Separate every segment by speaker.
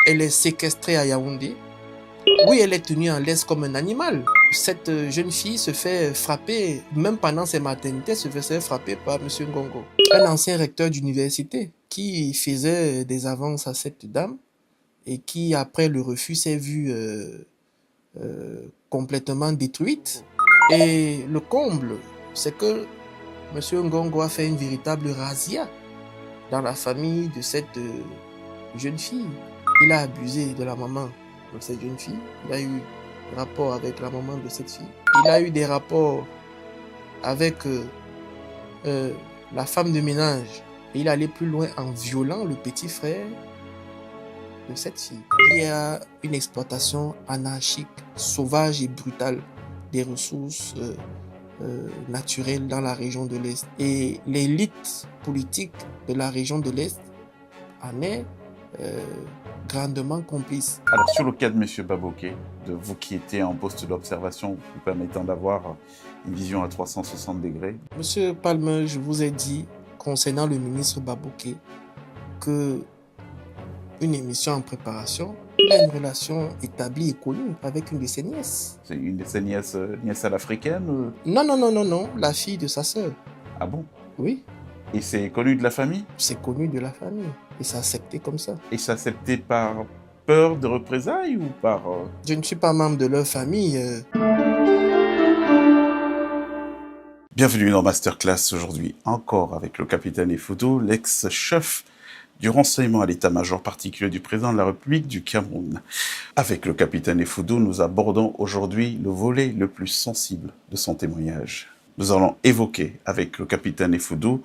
Speaker 1: elle est séquestrée à Yaoundé, où elle est tenue en laisse comme un animal. Cette jeune fille se fait frapper, même pendant ses maternités, se faisait frapper par M. Ngongo, un ancien recteur d'université qui faisait des avances à cette dame et qui, après le refus, s'est vue complètement détruite. Et le comble, c'est que M. Ngongo a fait une véritable razzia dans la famille de cette jeune fille. Il a abusé de la maman de cette jeune fille. Il a eu des rapports avec la maman de cette fille. Il a eu des rapports avec la femme de ménage. Et il allait plus loin en violant le petit frère de cette fille. Il y a une exploitation anarchique, sauvage et brutale des ressources naturelles dans la région de l'Est. Et l'élite politique de la région de l'Est en est grandement complice.
Speaker 2: Alors sur le cas de M. Baboké, de vous qui étiez en poste d'observation, vous permettant d'avoir une vision à 360 degrés.
Speaker 1: Monsieur Palmer, je vous ai dit concernant le ministre Baboké que une émission en préparation, il a une relation établie et connue avec une de ses nièces.
Speaker 2: C'est une de ses nièces à l'africaine
Speaker 1: Non, la fille de sa sœur.
Speaker 2: Ah bon?
Speaker 1: Oui.
Speaker 2: Et c'est connu de la famille?
Speaker 1: C'est connu de la famille. Et c'est accepté comme ça.
Speaker 2: Et c'est accepté par peur de représailles ou par...
Speaker 1: Je ne suis pas membre de leur famille.
Speaker 2: Bienvenue dans Masterclass aujourd'hui, encore avec le capitaine Effudu, l'ex-chef du renseignement à l'état-major particulier du président de la République du Cameroun. Avec le capitaine Effudu, nous abordons aujourd'hui le volet le plus sensible de son témoignage. Nous allons évoquer avec le capitaine Effudu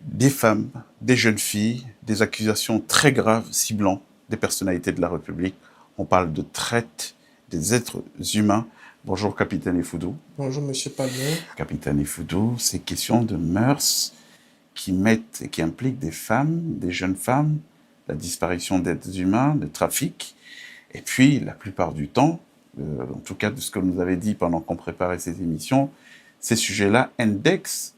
Speaker 2: des femmes, des jeunes filles, des accusations très graves ciblant des personnalités de la République. On parle de traite des êtres humains. Bonjour capitaine Effudu.
Speaker 1: Bonjour monsieur Palmer.
Speaker 2: Capitaine Effudu, c'est question de mœurs qui mettent et qui impliquent des femmes, des jeunes femmes, la disparition d'êtres humains, le trafic, et puis la plupart du temps, en tout cas de ce que vous nous avez dit pendant qu'on préparait ces émissions, ces sujets-là indexent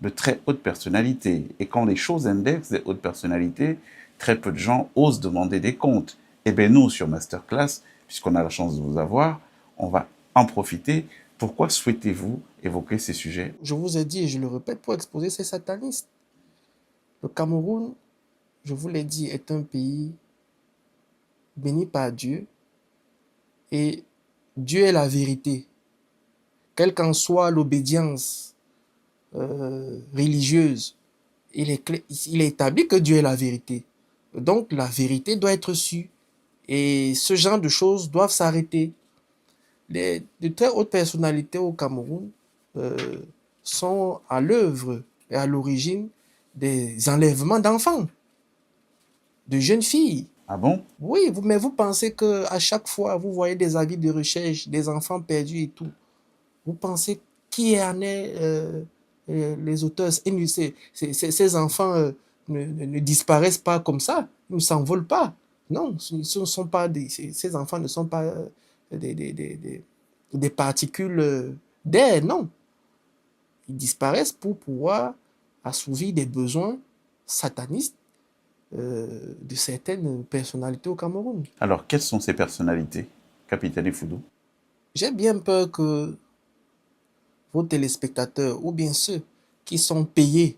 Speaker 2: de très hautes personnalités. Et quand les choses indexent des hautes personnalités, très peu de gens osent demander des comptes. Et bien nous, sur Masterclass, puisqu'on a la chance de vous avoir, on va en profiter. Pourquoi souhaitez-vous évoquer ces sujets?
Speaker 1: Je vous ai dit et je le répète pour exposer ces satanistes. Le Cameroun, je vous l'ai dit, est un pays béni par Dieu et Dieu est la vérité. Quelle qu'en soit l'obédience religieuse, il est établi que Dieu est la vérité. Donc la vérité doit être sue et ce genre de choses doivent s'arrêter. De très hautes personnalités au Cameroun sont à l'œuvre et à l'origine des enlèvements d'enfants, de jeunes filles.
Speaker 2: Ah bon?
Speaker 1: Oui, mais vous pensez qu'à chaque fois, vous voyez des avis de recherche, des enfants perdus et tout. Vous pensez qui en est les auteurs? Et ces enfants ne disparaissent pas comme ça, ils ne s'envolent pas. Non, ce ne sont pas ces enfants ne sont pas des particules d'air, non. Ils disparaissent pour pouvoir assouvir des besoins satanistes de certaines personnalités au Cameroun.
Speaker 2: Alors, quelles sont ces personnalités, capitaine Effudu?
Speaker 1: J'ai bien peur que vos téléspectateurs ou bien ceux qui sont payés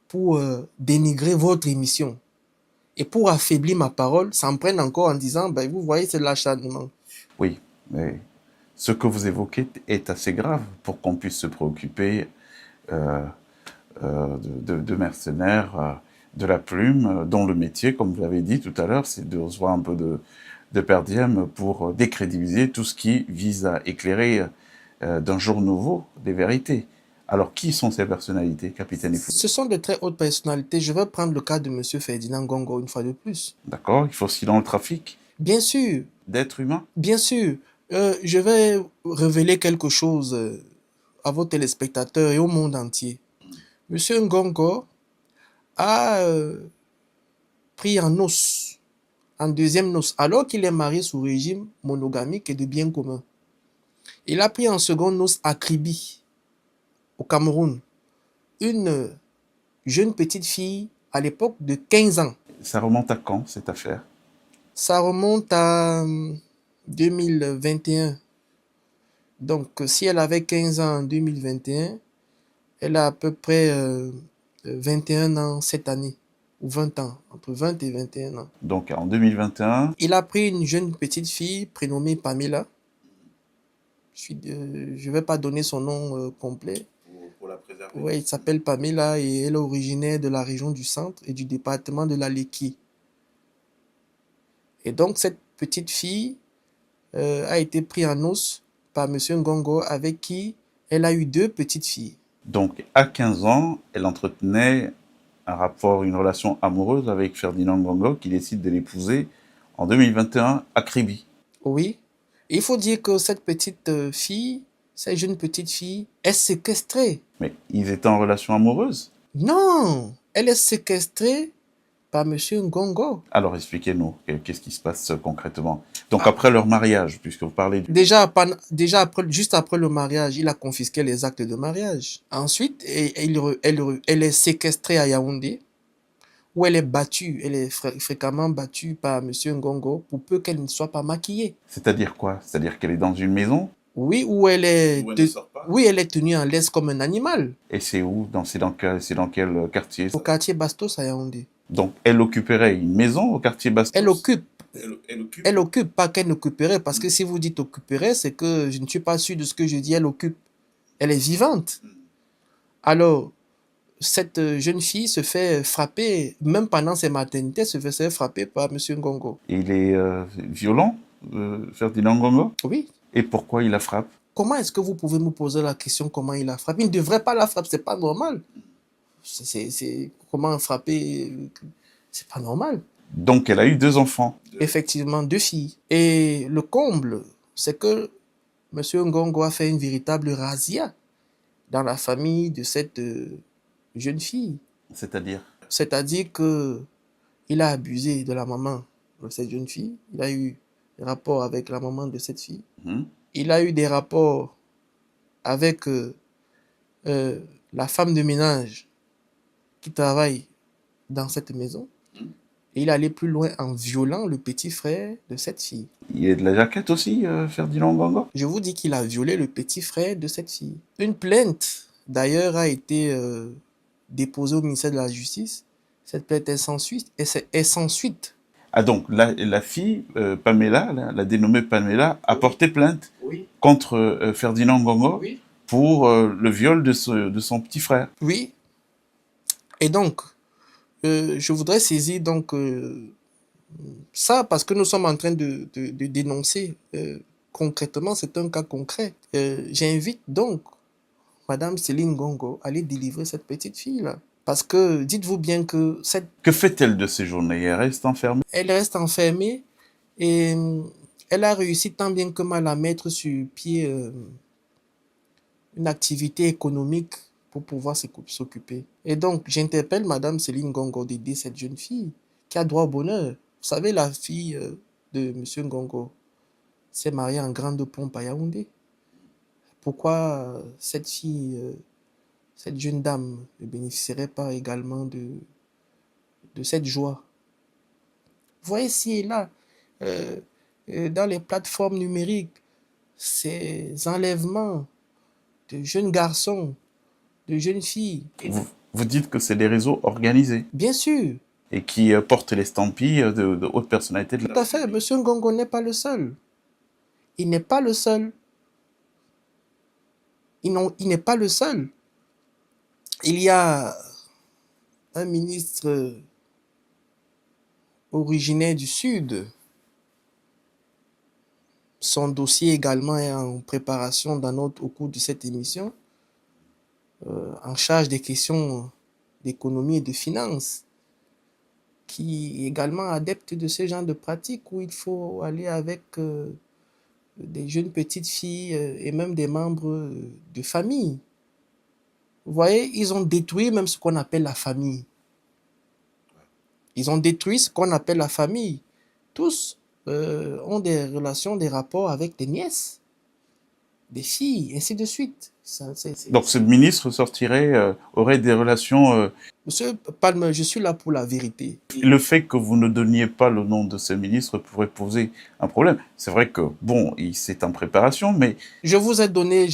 Speaker 1: pour dénigrer votre émission et pour affaiblir ma parole s'en prennent encore en disant ben, vous voyez, c'est de l'acharnement.
Speaker 2: Oui, mais ce que vous évoquez est assez grave pour qu'on puisse se préoccuper de mercenaires, de la plume, dont le métier, comme vous l'avez dit tout à l'heure, c'est de recevoir un peu de per diem pour décrédibiliser tout ce qui vise à éclairer d'un jour nouveau des vérités. Alors, qui sont ces personnalités, capitaine Effudu?
Speaker 1: Ce sont de très hautes personnalités. Je vais prendre le cas de M. Ferdinand Ngongo une fois de plus.
Speaker 2: D'accord, il faut aussi dans le trafic
Speaker 1: Bien sûr.
Speaker 2: d'êtres humains?
Speaker 1: Bien sûr. Je vais révéler quelque chose à vos téléspectateurs et au monde entier. M. Ngongo a pris en os, en deuxième noce, alors qu'il est marié sous régime monogamique et de bien commun. Il a pris en seconde noce à Kribi, au Cameroun, une jeune petite fille à l'époque de 15 ans.
Speaker 2: Ça remonte à quand, cette affaire?
Speaker 1: Ça remonte à 2021. Donc, si elle avait 15 ans en 2021, elle a à peu près 21 ans cette année, ou 20 ans, entre 20 et 21 ans.
Speaker 2: Donc en 2021,
Speaker 1: Il a pris une jeune petite fille prénommée Pamela. Je ne vais pas donner son nom complet.
Speaker 2: pour la préserver.
Speaker 1: Ouais, il s'appelle Pamela et elle est originaire de la région du centre et du département de la Leki. Et donc, cette petite fille a été prise en os par M. Ngongo avec qui elle a eu 2 petites filles.
Speaker 2: Donc à 15 ans, elle entretenait un rapport, une relation amoureuse avec Ferdinand Ngongo qui décide de l'épouser en 2021 à Kribi.
Speaker 1: Oui. Et il faut dire que cette petite fille, cette jeune petite fille, est séquestrée.
Speaker 2: Mais ils étaient en relation amoureuse.
Speaker 1: Non, elle est séquestrée par M. Ngongo.
Speaker 2: Alors expliquez-nous, qu'est-ce qui se passe concrètement? Donc après leur mariage, puisque vous parlez du...
Speaker 1: Déjà après, juste après le mariage, il a confisqué les actes de mariage. Ensuite, elle est séquestrée à Yaoundé, où elle est battue, elle est fréquemment battue par M. Ngongo pour peu qu'elle ne soit pas maquillée.
Speaker 2: C'est-à-dire quoi? C'est-à-dire qu'elle est dans une maison?
Speaker 1: Oui, où elle est,
Speaker 2: Où elle ne sort pas?
Speaker 1: oui, elle est tenue en laisse comme un animal,
Speaker 2: Et c'est où? C'est dans quel quartier?
Speaker 1: au quartier Bastos à Yaoundé.
Speaker 2: Donc elle occuperait une maison au quartier Bastos?
Speaker 1: Elle occupe.
Speaker 2: Elle occupe.
Speaker 1: Elle occupe, pas qu'elle occuperait, parce que si vous dites occuperait, c'est que je ne suis pas sûr de ce que je dis, elle occupe. Elle est vivante. Alors, cette jeune fille se fait frapper, même pendant ses maternités, se fait frapper par M. Ngongo.
Speaker 2: Il est violent, Ferdinand Ngongo?
Speaker 1: Oui.
Speaker 2: Et pourquoi il la frappe?
Speaker 1: Comment est-ce que vous pouvez me poser la question comment il la frappe? Il ne devrait pas la frapper, c'est pas normal. Comment frapper, c'est pas normal.
Speaker 2: Donc elle a eu 2 enfants.
Speaker 1: Effectivement, 2 filles. Et le comble, c'est que M. Ngongo a fait une véritable razzia dans la famille de cette jeune fille.
Speaker 2: C'est-à-dire?
Speaker 1: C'est-à-dire que il a abusé de la maman de cette jeune fille. Il a eu des rapports avec la maman de cette fille. Il a eu des rapports avec la femme de ménage qui travaille dans cette maison. Et il allait plus loin en violant le petit frère de cette fille.
Speaker 2: Il est de la jaquette aussi, Ferdinand Ngongo?
Speaker 1: Je vous dis qu'il a violé le petit frère de cette fille. Une plainte, d'ailleurs, a été déposée au ministère de la Justice. Cette plainte est sans suite.
Speaker 2: Ah donc, la fille, Pamela, la dénommée Pamela, a porté plainte
Speaker 1: Oui.
Speaker 2: contre Ferdinand Ngongo
Speaker 1: Oui.
Speaker 2: pour le viol de son petit frère.
Speaker 1: Oui. Et donc, je voudrais saisir donc ça parce que nous sommes en train de dénoncer concrètement, c'est un cas concret. J'invite donc Madame Céline Ngongo à aller délivrer cette petite fille-là. Parce que dites-vous bien que
Speaker 2: Que fait-elle de ces journées? Elle reste enfermée?
Speaker 1: elle reste enfermée et elle a réussi tant bien que mal à mettre sur pied une activité économique pour pouvoir s'occuper. Et donc, j'interpelle Madame Céline Ngongo d'aider cette jeune fille qui a droit au bonheur. Vous savez, la fille de Monsieur Ngongo s'est mariée en grande pompe à Yaoundé. Pourquoi cette fille, cette jeune dame ne bénéficierait pas également de cette joie? Vous voyez ci et là, dans les plateformes numériques, ces enlèvements de jeunes garçons, de jeunes filles.
Speaker 2: Vous dites que c'est des réseaux organisés
Speaker 1: Bien sûr.
Speaker 2: et qui portent l'estampille de hautes personnalités de la...
Speaker 1: Tout à fait. Monsieur Ngongo n'est pas le seul. Il n'est pas le seul. Il n'est pas le seul. Il y a un ministre originaire du Sud. Son dossier également est en préparation au cours de cette émission, en charge des questions d'économie et de finances, qui est également adepte de ce genre de pratiques où il faut aller avec des jeunes petites filles et même des membres de famille. Vous voyez, ils ont détruit même ce qu'on appelle la famille. Ils ont détruit ce qu'on appelle la famille. Tous ont des relations, des rapports avec des nièces, des filles, ainsi de suite.
Speaker 2: Donc ce ministre aurait des relations
Speaker 1: Monsieur Palmer, je suis là pour la vérité.
Speaker 2: Le fait que vous ne donniez pas le nom de ce ministre pourrait poser un problème. C'est vrai que, bon, c'est en préparation, mais
Speaker 1: Je vous ai donné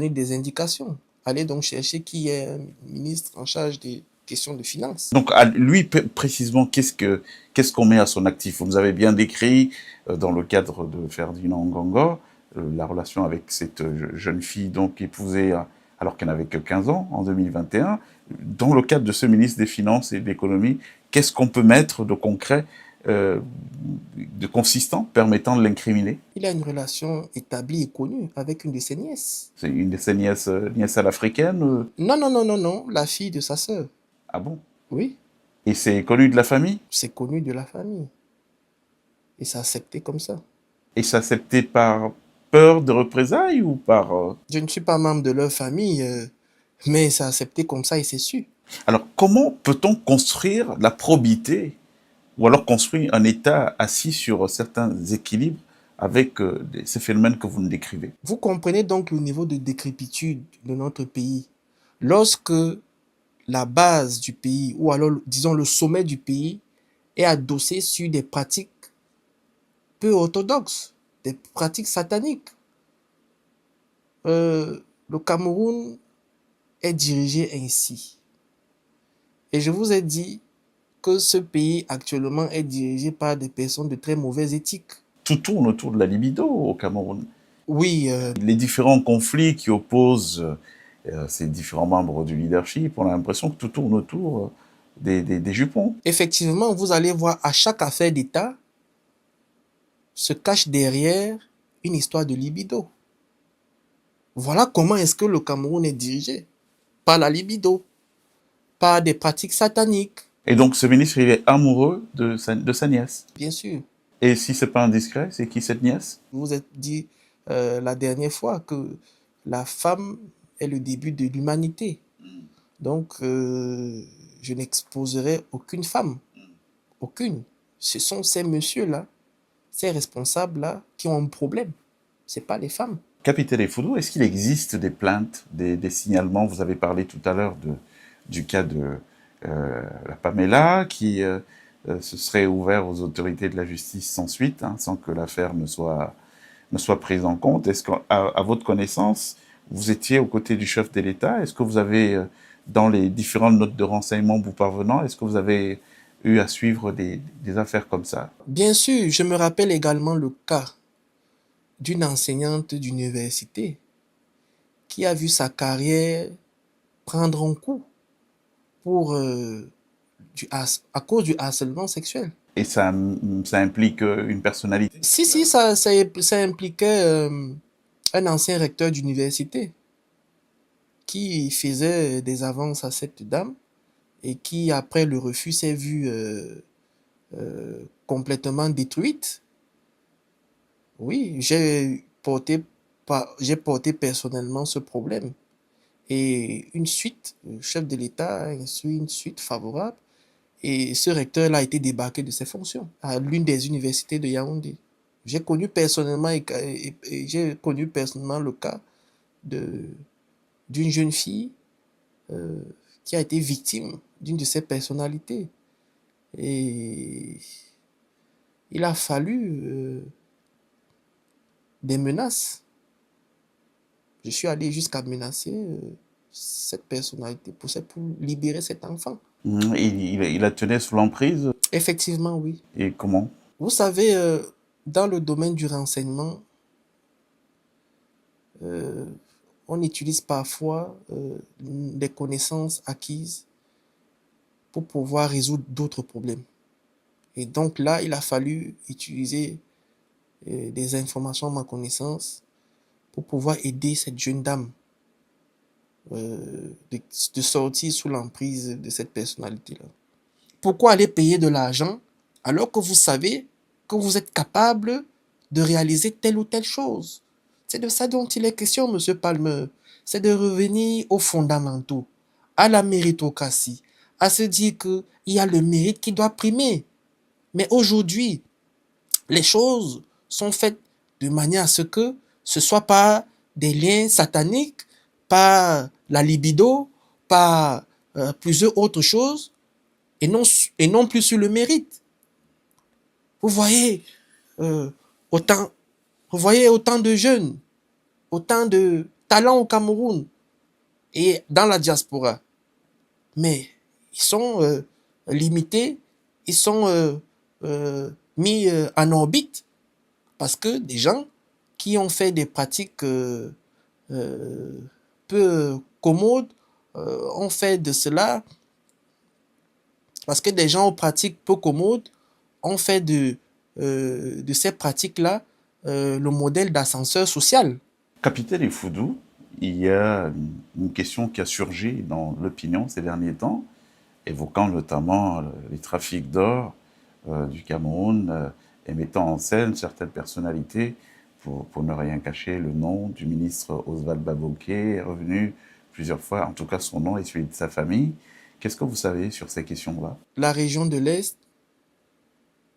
Speaker 1: des indications. Allez donc chercher qui est un ministre en charge des questions de finances.
Speaker 2: donc lui précisément, qu'est-ce qu'on met à son actif? Vous nous avez bien décrit dans le cadre de Ferdinand Ngongor la relation avec cette jeune fille donc épousée alors qu'elle n'avait que 15 ans en 2021. Dans le cadre de ce ministre des Finances et de l'Économie, qu'est-ce qu'on peut mettre de concret, de consistant, permettant de l'incriminer?
Speaker 1: Il a une relation établie et connue avec une de ses nièces.
Speaker 2: C'est une de ses nièces, nièce à l'africaine?
Speaker 1: Non, non, non, non, non, la fille de sa sœur.
Speaker 2: Ah bon?
Speaker 1: Oui,
Speaker 2: Et c'est connu de la famille?
Speaker 1: c'est connu de la famille. Et c'est accepté comme ça.
Speaker 2: Et c'est accepté par peur de représailles ou par...
Speaker 1: Je ne suis pas membre de leur famille, mais c'est accepté comme ça et c'est su.
Speaker 2: Alors, comment peut-on construire la probité ou alors construire un État assis sur certains équilibres avec ces phénomènes que vous nous décrivez?
Speaker 1: Vous comprenez donc le niveau de décrépitude de notre pays. Lorsque la base du pays, ou alors disons le sommet du pays, est adossé sur des pratiques peu orthodoxes, des pratiques sataniques. Le Cameroun est dirigé ainsi. Et je vous ai dit que ce pays actuellement est dirigé par des personnes de très mauvaise éthique.
Speaker 2: Tout tourne autour de la libido au Cameroun.
Speaker 1: Oui,
Speaker 2: Les différents conflits qui opposent ces différents membres du leadership, on a l'impression que tout tourne autour des jupons.
Speaker 1: effectivement, vous allez voir à chaque affaire d'État se cache derrière une histoire de libido. Voilà comment est-ce que le Cameroun est dirigé. Par la libido, par des pratiques sataniques,
Speaker 2: Et donc ce ministre, il est amoureux de sa nièce.
Speaker 1: bien sûr.
Speaker 2: Et si c'est pas indiscret, c'est qui cette nièce?
Speaker 1: Je vous ai dit la dernière fois que la femme est le début de l'humanité. Donc, je n'exposerai aucune femme. Aucune. Ce sont ces messieurs-là, ces responsables-là qui ont un problème. Ce n'est pas les femmes.
Speaker 2: Capitaine Effudu, est-ce qu'il existe des plaintes, des signalements? Vous avez parlé tout à l'heure du cas de la Pamela, qui se serait ouvert aux autorités de la justice sans suite, hein, sans que l'affaire ne soit prise en compte. Est-ce qu'à votre connaissance, vous étiez aux côtés du chef de l'État? Est-ce que vous avez, dans les différentes notes de renseignement vous parvenant, est-ce que vous avez eu à suivre des affaires comme ça?
Speaker 1: Bien sûr, je me rappelle également le cas d'une enseignante d'université qui a vu sa carrière prendre un coup pour, à cause du harcèlement sexuel.
Speaker 2: Et ça implique une personnalité?
Speaker 1: Si, ça impliquait un ancien recteur d'université qui faisait des avances à cette dame et qui, après le refus, s'est vue complètement détruite. Oui, j'ai porté personnellement ce problème. Et une suite, le chef de l'État a instruit une suite favorable. Et ce recteur-là a été débarqué de ses fonctions à l'une des universités de Yaoundé. J'ai connu personnellement, j'ai connu personnellement le cas d'une jeune fille qui a été victime d'une de ces personnalités. Et il a fallu des menaces. Je suis allé jusqu'à menacer cette personnalité pour libérer cet enfant.
Speaker 2: Il la tenait sous l'emprise?
Speaker 1: Effectivement, oui.
Speaker 2: Et comment?
Speaker 1: Vous savez, dans le domaine du renseignement, on utilise parfois des connaissances acquises pour pouvoir résoudre d'autres problèmes. Et donc là, il a fallu utiliser des informations à ma connaissance pour pouvoir aider cette jeune dame de sortir sous l'emprise de cette personnalité-là. Pourquoi aller payer de l'argent alors que vous savez que vous êtes capable de réaliser telle ou telle chose? C'est de ça dont il est question, Monsieur Palmer. C'est de revenir aux fondamentaux, à la méritocratie, à se dire qu'il y a le mérite qui doit primer. Mais aujourd'hui, les choses sont faites de manière à ce que ce soit pas des liens sataniques, pas la libido, pas plusieurs autres choses et non plus sur le mérite. Vous voyez, euh, autant, vous voyez autant de jeunes, autant de talents au Cameroun et dans la diaspora. Mais ils sont limités, ils sont mis en orbite parce que des gens qui ont fait des pratiques peu commodes ont fait de cela, parce que des gens aux pratiques peu commodes ont fait de ces pratiques-là le modèle d'ascenseur social.
Speaker 2: Capitaine Efoudou, il y a une question qui a surgi dans l'opinion ces derniers temps, évoquant notamment les trafics d'or du Cameroun et mettant en scène certaines personnalités, pour ne rien cacher, le nom du ministre Oswald Baboké est revenu plusieurs fois, en tout cas son nom et celui de sa famille. Qu'est-ce que vous savez sur ces questions-là?
Speaker 1: La région de l'Est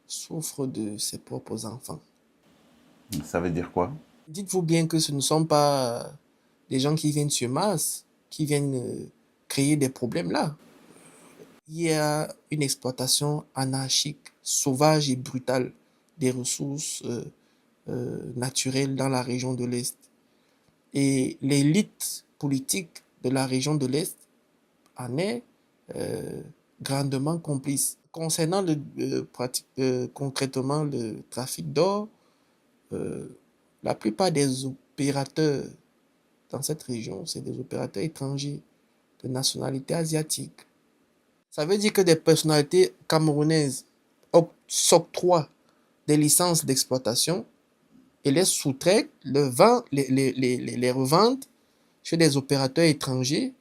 Speaker 1: souffre de ses propres enfants.
Speaker 2: Ça veut dire quoi?
Speaker 1: Dites-vous bien que ce ne sont pas des gens qui viennent sur Mars, qui viennent créer des problèmes là. Il y a une exploitation anarchique, sauvage et brutale des ressources naturelles dans la région de l'Est. Et l'élite politique de la région de l'Est en est grandement complice. Concernant concrètement le trafic d'or, la plupart des opérateurs dans cette région, c'est des opérateurs étrangers de nationalité asiatique. Ça veut dire que des personnalités camerounaises s'octroient des licences d'exploitation et les sous-traitent, les revendent chez des opérateurs étrangers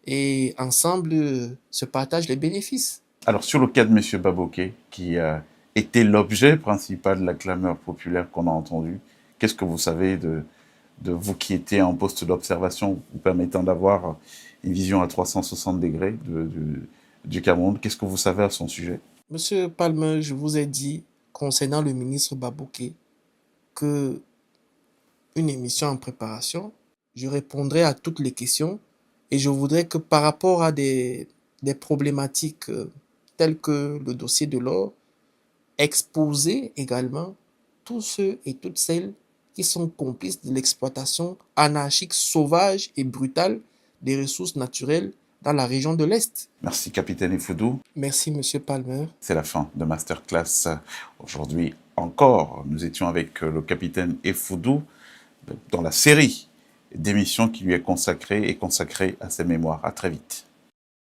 Speaker 1: et ensemble se partagent les bénéfices.
Speaker 2: Alors sur le cas de M. Baboké, qui a été l'objet principal de la clameur populaire qu'on a entendue, qu'est-ce que vous savez de vous qui étiez en poste d'observation, vous permettant d'avoir une vision à 360 degrés du Cameroun? Qu'est-ce que vous savez à son sujet?
Speaker 1: Monsieur Palmer, je vous ai dit, concernant le ministre Baboké, que une émission en préparation, je répondrai à toutes les questions et je voudrais que par rapport à des problématiques telles que le dossier de l'or, exposer également tous ceux et toutes celles qui sont complices de l'exploitation anarchique, sauvage et brutale des ressources naturelles dans la région de l'Est.
Speaker 2: Merci, capitaine Efoudou.
Speaker 1: Merci, monsieur Palmer.
Speaker 2: C'est la fin de Masterclass. Aujourd'hui encore, nous étions avec le capitaine Efoudou dans la série d'émissions qui lui est consacrée et consacrée à ses mémoires. À très vite.